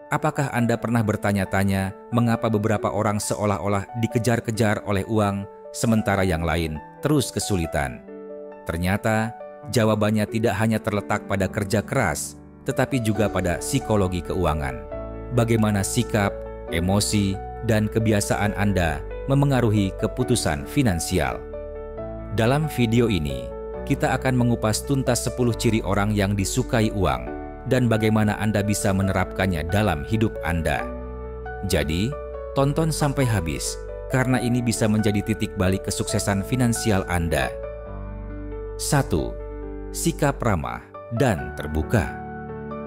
Apakah Anda pernah bertanya-tanya mengapa beberapa orang seolah-olah dikejar-kejar oleh uang, sementara yang lain terus kesulitan? Ternyata, jawabannya tidak hanya terletak pada kerja keras, tetapi juga pada psikologi keuangan. Bagaimana sikap, emosi, dan kebiasaan Anda memengaruhi keputusan finansial. Dalam video ini, kita akan mengupas tuntas 10 ciri orang yang disukai uang dan bagaimana Anda bisa menerapkannya dalam hidup Anda. Jadi, tonton sampai habis, karena ini bisa menjadi titik balik kesuksesan finansial Anda. 1. Sikap ramah dan terbuka.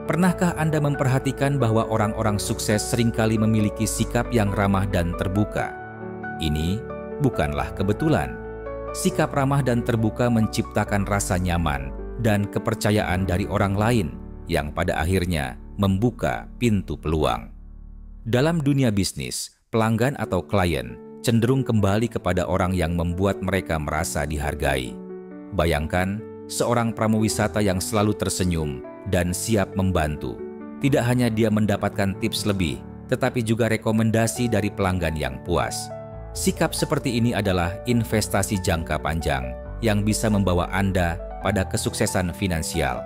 Pernahkah Anda memperhatikan bahwa orang-orang sukses seringkali memiliki sikap yang ramah dan terbuka? Ini bukanlah kebetulan. Sikap ramah dan terbuka menciptakan rasa nyaman dan kepercayaan dari orang lain yang pada akhirnya membuka pintu peluang. Dalam dunia bisnis, pelanggan atau klien cenderung kembali kepada orang yang membuat mereka merasa dihargai. Bayangkan seorang pramuwisata yang selalu tersenyum dan siap membantu. Tidak hanya dia mendapatkan tips lebih, tetapi juga rekomendasi dari pelanggan yang puas. Sikap seperti ini adalah investasi jangka panjang yang bisa membawa Anda pada kesuksesan finansial.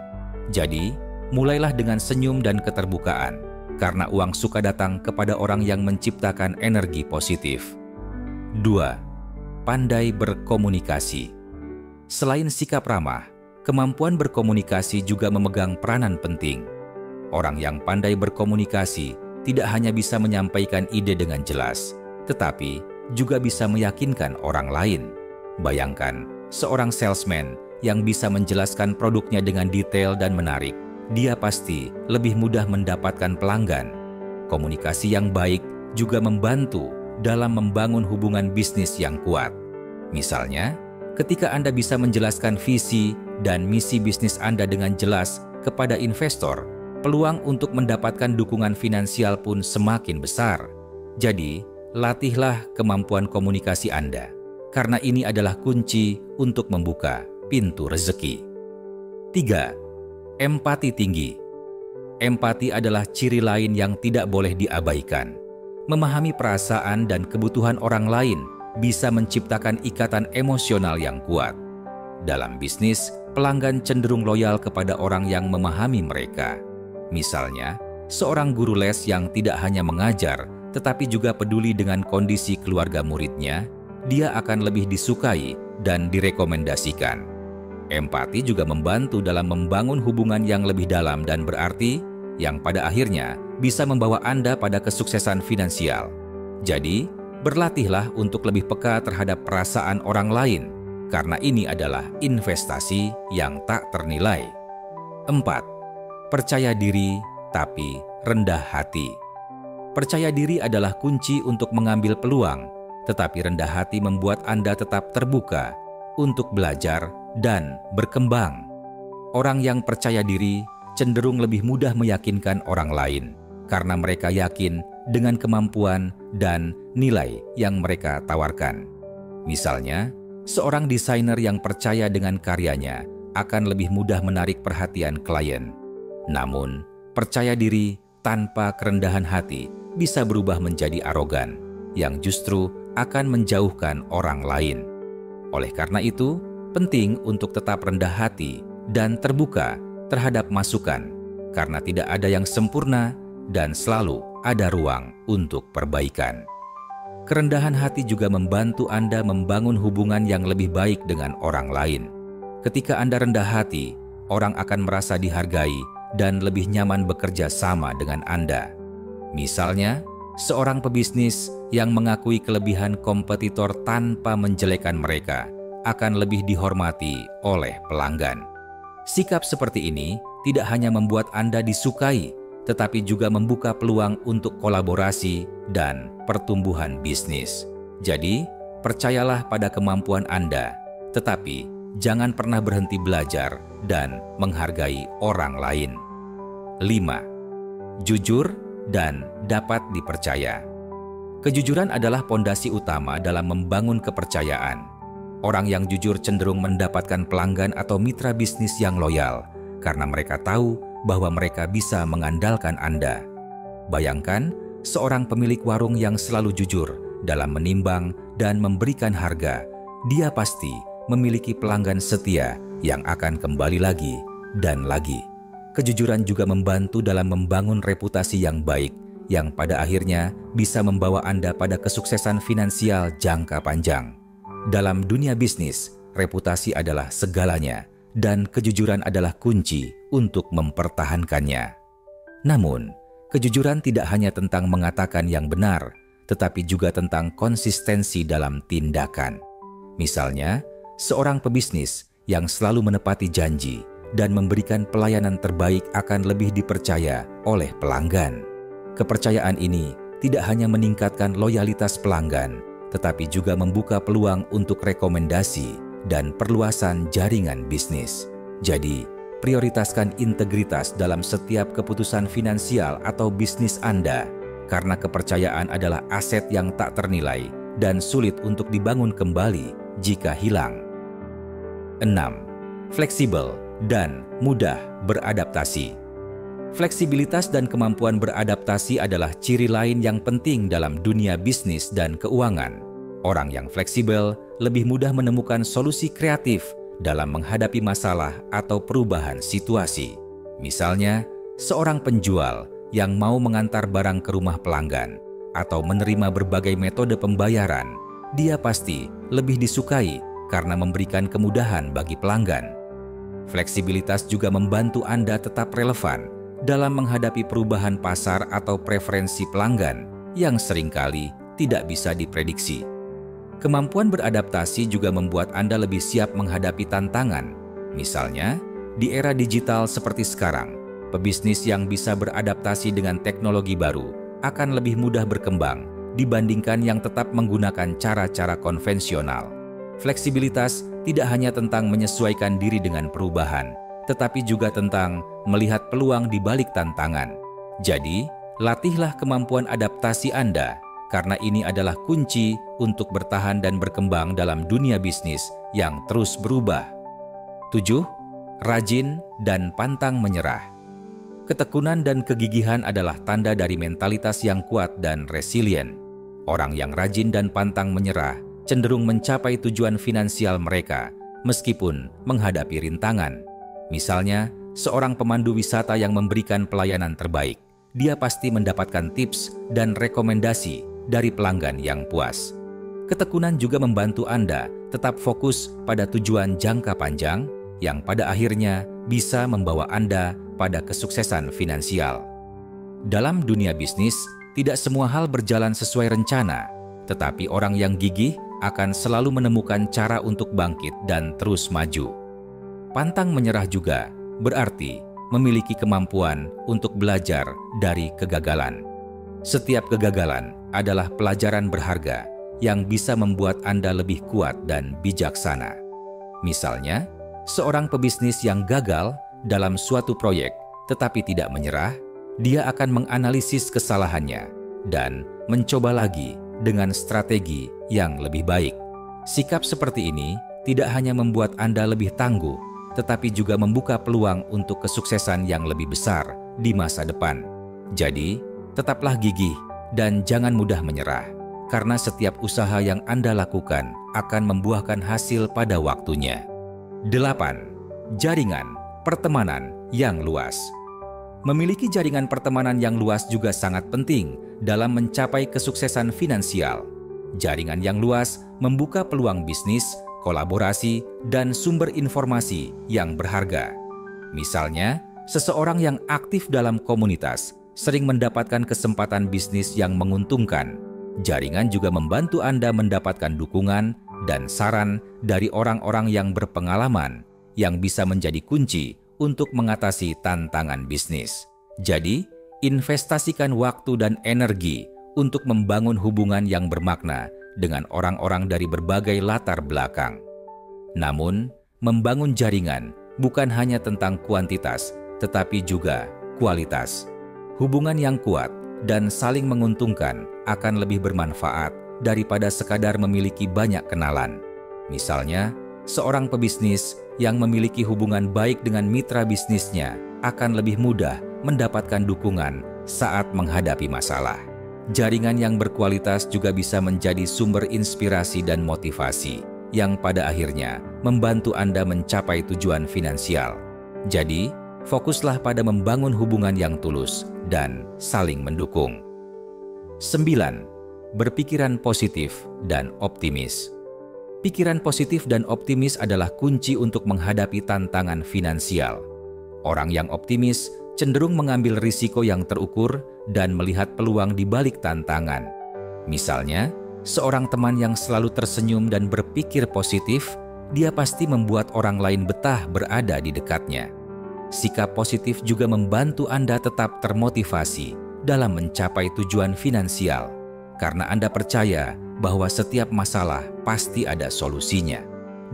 Jadi, mulailah dengan senyum dan keterbukaan, karena uang suka datang kepada orang yang menciptakan energi positif. 2. Pandai berkomunikasi. Selain sikap ramah, kemampuan berkomunikasi juga memegang peranan penting. Orang yang pandai berkomunikasi tidak hanya bisa menyampaikan ide dengan jelas, tetapi juga bisa meyakinkan orang lain. Bayangkan, seorang salesman yang bisa menjelaskan produknya dengan detail dan menarik, dia pasti lebih mudah mendapatkan pelanggan. Komunikasi yang baik juga membantu dalam membangun hubungan bisnis yang kuat. Misalnya, ketika Anda bisa menjelaskan visi dan misi bisnis Anda dengan jelas kepada investor, peluang untuk mendapatkan dukungan finansial pun semakin besar. Jadi, latihlah kemampuan komunikasi Anda, karena ini adalah kunci untuk membuka pintu rezeki. 3. Empati tinggi. Empati adalah ciri lain yang tidak boleh diabaikan. Memahami perasaan dan kebutuhan orang lain bisa menciptakan ikatan emosional yang kuat. Dalam bisnis, pelanggan cenderung loyal kepada orang yang memahami mereka. Misalnya, seorang guru les yang tidak hanya mengajar, tetapi juga peduli dengan kondisi keluarga muridnya, dia akan lebih disukai dan direkomendasikan. Empati juga membantu dalam membangun hubungan yang lebih dalam dan berarti, yang pada akhirnya bisa membawa Anda pada kesuksesan finansial. Jadi, berlatihlah untuk lebih peka terhadap perasaan orang lain, karena ini adalah investasi yang tak ternilai. 4. Percaya diri tapi rendah hati. Percaya diri adalah kunci untuk mengambil peluang, tetapi rendah hati membuat Anda tetap terbuka untuk belajar dan berkembang. Orang yang percaya diri cenderung lebih mudah meyakinkan orang lain, karena mereka yakin dengan kemampuan dan nilai yang mereka tawarkan. Misalnya, seorang desainer yang percaya dengan karyanya akan lebih mudah menarik perhatian klien. Namun, percaya diri tanpa kerendahan hati bisa berubah menjadi arogan, yang justru akan menjauhkan orang lain. Oleh karena itu, penting untuk tetap rendah hati dan terbuka terhadap masukan, karena tidak ada yang sempurna dan selalu ada ruang untuk perbaikan. Kerendahan hati juga membantu Anda membangun hubungan yang lebih baik dengan orang lain. Ketika Anda rendah hati, orang akan merasa dihargai dan lebih nyaman bekerja sama dengan Anda. Misalnya, seorang pebisnis yang mengakui kelebihan kompetitor tanpa menjelekkan mereka akan lebih dihormati oleh pelanggan. Sikap seperti ini tidak hanya membuat Anda disukai, tetapi juga membuka peluang untuk kolaborasi dan pertumbuhan bisnis. Jadi, percayalah pada kemampuan Anda, tetapi jangan pernah berhenti belajar dan menghargai orang lain. 5. Jujur dan dapat dipercaya. Kejujuran adalah pondasi utama dalam membangun kepercayaan. Orang yang jujur cenderung mendapatkan pelanggan atau mitra bisnis yang loyal, karena mereka tahu bahwa mereka bisa mengandalkan Anda. Bayangkan seorang pemilik warung yang selalu jujur dalam menimbang dan memberikan harga. Dia pasti memiliki pelanggan setia yang akan kembali lagi dan lagi. Kejujuran juga membantu dalam membangun reputasi yang baik, yang pada akhirnya bisa membawa Anda pada kesuksesan finansial jangka panjang. Dalam dunia bisnis, reputasi adalah segalanya, dan kejujuran adalah kunci untuk mempertahankannya. Namun, kejujuran tidak hanya tentang mengatakan yang benar, tetapi juga tentang konsistensi dalam tindakan. Misalnya, seorang pebisnis yang selalu menepati janji dan memberikan pelayanan terbaik akan lebih dipercaya oleh pelanggan. Kepercayaan ini tidak hanya meningkatkan loyalitas pelanggan, tetapi juga membuka peluang untuk rekomendasi dan perluasan jaringan bisnis. Jadi, prioritaskan integritas dalam setiap keputusan finansial atau bisnis Anda, karena kepercayaan adalah aset yang tak ternilai dan sulit untuk dibangun kembali jika hilang. 6. Fleksibel dan mudah beradaptasi. Fleksibilitas dan kemampuan beradaptasi adalah ciri lain yang penting dalam dunia bisnis dan keuangan. Orang yang fleksibel lebih mudah menemukan solusi kreatif dalam menghadapi masalah atau perubahan situasi. Misalnya, seorang penjual yang mau mengantar barang ke rumah pelanggan atau menerima berbagai metode pembayaran, dia pasti lebih disukai karena memberikan kemudahan bagi pelanggan. Fleksibilitas juga membantu Anda tetap relevan dalam menghadapi perubahan pasar atau preferensi pelanggan yang seringkali tidak bisa diprediksi. Kemampuan beradaptasi juga membuat Anda lebih siap menghadapi tantangan. Misalnya, di era digital seperti sekarang, pebisnis yang bisa beradaptasi dengan teknologi baru akan lebih mudah berkembang dibandingkan yang tetap menggunakan cara-cara konvensional. Fleksibilitas tidak hanya tentang menyesuaikan diri dengan perubahan, tetapi juga tentang melihat peluang di balik tantangan. Jadi, latihlah kemampuan adaptasi Anda, karena ini adalah kunci untuk bertahan dan berkembang dalam dunia bisnis yang terus berubah. 7. Rajin dan pantang menyerah. Ketekunan dan kegigihan adalah tanda dari mentalitas yang kuat dan resilient. Orang yang rajin dan pantang menyerah cenderung mencapai tujuan finansial mereka, meskipun menghadapi rintangan. Misalnya, seorang pemandu wisata yang memberikan pelayanan terbaik, dia pasti mendapatkan tips dan rekomendasi dari pelanggan yang puas. Ketekunan juga membantu Anda tetap fokus pada tujuan jangka panjang yang pada akhirnya bisa membawa Anda pada kesuksesan finansial. Dalam dunia bisnis, tidak semua hal berjalan sesuai rencana, tetapi orang yang gigih akan selalu menemukan cara untuk bangkit dan terus maju. Pantang menyerah juga berarti memiliki kemampuan untuk belajar dari kegagalan. Setiap kegagalan adalah pelajaran berharga yang bisa membuat Anda lebih kuat dan bijaksana. Misalnya, seorang pebisnis yang gagal dalam suatu proyek tetapi tidak menyerah, dia akan menganalisis kesalahannya dan mencoba lagi dengan strategi yang lebih baik. Sikap seperti ini tidak hanya membuat Anda lebih tangguh, tetapi juga membuka peluang untuk kesuksesan yang lebih besar di masa depan. Jadi, tetaplah gigih dan jangan mudah menyerah, karena setiap usaha yang Anda lakukan akan membuahkan hasil pada waktunya. 8. Jaringan pertemanan yang luas. Memiliki jaringan pertemanan yang luas juga sangat penting dalam mencapai kesuksesan finansial. Jaringan yang luas membuka peluang bisnis, kolaborasi, dan sumber informasi yang berharga. Misalnya, seseorang yang aktif dalam komunitas sering mendapatkan kesempatan bisnis yang menguntungkan. Jaringan juga membantu Anda mendapatkan dukungan dan saran dari orang-orang yang berpengalaman yang bisa menjadi kunci untuk mengatasi tantangan bisnis. Jadi, investasikan waktu dan energi untuk membangun hubungan yang bermakna dengan orang-orang dari berbagai latar belakang. Namun, membangun jaringan bukan hanya tentang kuantitas, tetapi juga kualitas. Hubungan yang kuat dan saling menguntungkan akan lebih bermanfaat daripada sekadar memiliki banyak kenalan. Misalnya, seorang pebisnis yang memiliki hubungan baik dengan mitra bisnisnya akan lebih mudah mendapatkan dukungan saat menghadapi masalah. Jaringan yang berkualitas juga bisa menjadi sumber inspirasi dan motivasi yang pada akhirnya membantu Anda mencapai tujuan finansial. Jadi, fokuslah pada membangun hubungan yang tulus dan saling mendukung. 9. Berpikiran positif dan optimis. Pikiran positif dan optimis adalah kunci untuk menghadapi tantangan finansial. Orang yang optimis cenderung mengambil risiko yang terukur dan melihat peluang di balik tantangan. Misalnya, seorang teman yang selalu tersenyum dan berpikir positif, dia pasti membuat orang lain betah berada di dekatnya. Sikap positif juga membantu Anda tetap termotivasi dalam mencapai tujuan finansial, karena Anda percaya bahwa setiap masalah pasti ada solusinya.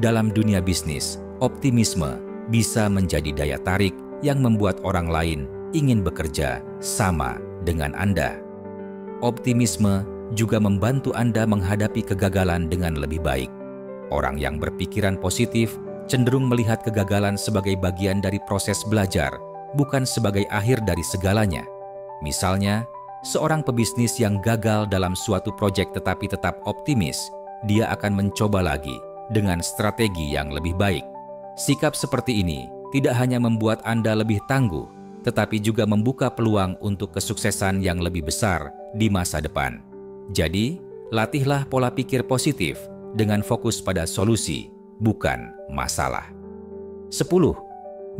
Dalam dunia bisnis, optimisme bisa menjadi daya tarik yang membuat orang lain ingin bekerja sama dengan Anda. Optimisme juga membantu Anda menghadapi kegagalan dengan lebih baik. Orang yang berpikiran positif cenderung melihat kegagalan sebagai bagian dari proses belajar, bukan sebagai akhir dari segalanya. Misalnya, seorang pebisnis yang gagal dalam suatu proyek tetapi tetap optimis, dia akan mencoba lagi dengan strategi yang lebih baik. Sikap seperti ini tidak hanya membuat Anda lebih tangguh, tetapi juga membuka peluang untuk kesuksesan yang lebih besar di masa depan. Jadi, latihlah pola pikir positif dengan fokus pada solusi, bukan masalah. 10.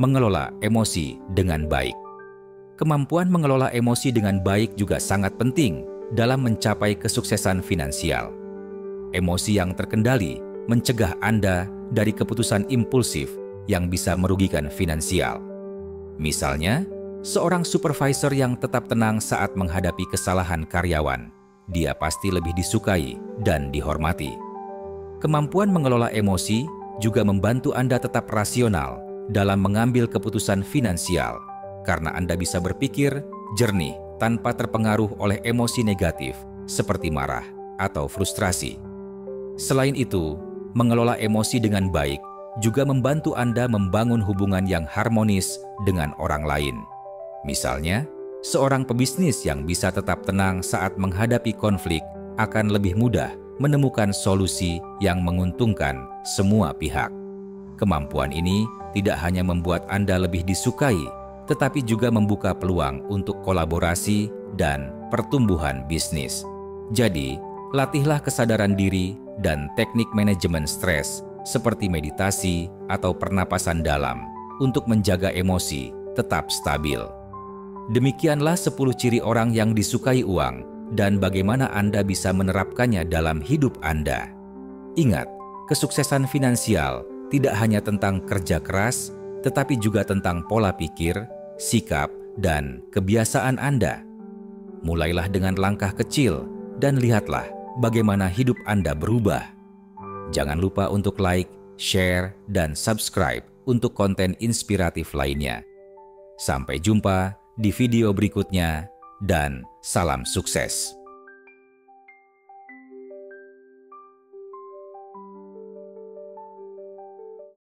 Mengelola emosi dengan baik. Kemampuan mengelola emosi dengan baik juga sangat penting dalam mencapai kesuksesan finansial. Emosi yang terkendali mencegah Anda dari keputusan impulsif yang bisa merugikan finansial. Misalnya, seorang supervisor yang tetap tenang saat menghadapi kesalahan karyawan, dia pasti lebih disukai dan dihormati. Kemampuan mengelola emosi juga membantu Anda tetap rasional dalam mengambil keputusan finansial, karena Anda bisa berpikir jernih tanpa terpengaruh oleh emosi negatif seperti marah atau frustrasi. Selain itu, mengelola emosi dengan baik juga membantu Anda membangun hubungan yang harmonis dengan orang lain. Misalnya, seorang pebisnis yang bisa tetap tenang saat menghadapi konflik akan lebih mudah menemukan solusi yang menguntungkan semua pihak. Kemampuan ini tidak hanya membuat Anda lebih disukai, tetapi juga membuka peluang untuk kolaborasi dan pertumbuhan bisnis. Jadi, latihlah kesadaran diri dan teknik manajemen stres seperti meditasi atau pernapasan dalam untuk menjaga emosi tetap stabil. Demikianlah 10 ciri orang yang disukai uang dan bagaimana Anda bisa menerapkannya dalam hidup Anda. Ingat, kesuksesan finansial tidak hanya tentang kerja keras, tetapi juga tentang pola pikir, sikap, dan kebiasaan Anda. Mulailah dengan langkah kecil dan lihatlah bagaimana hidup Anda berubah. Jangan lupa untuk like, share, dan subscribe untuk konten inspiratif lainnya. Sampai jumpa di video berikutnya, dan salam sukses.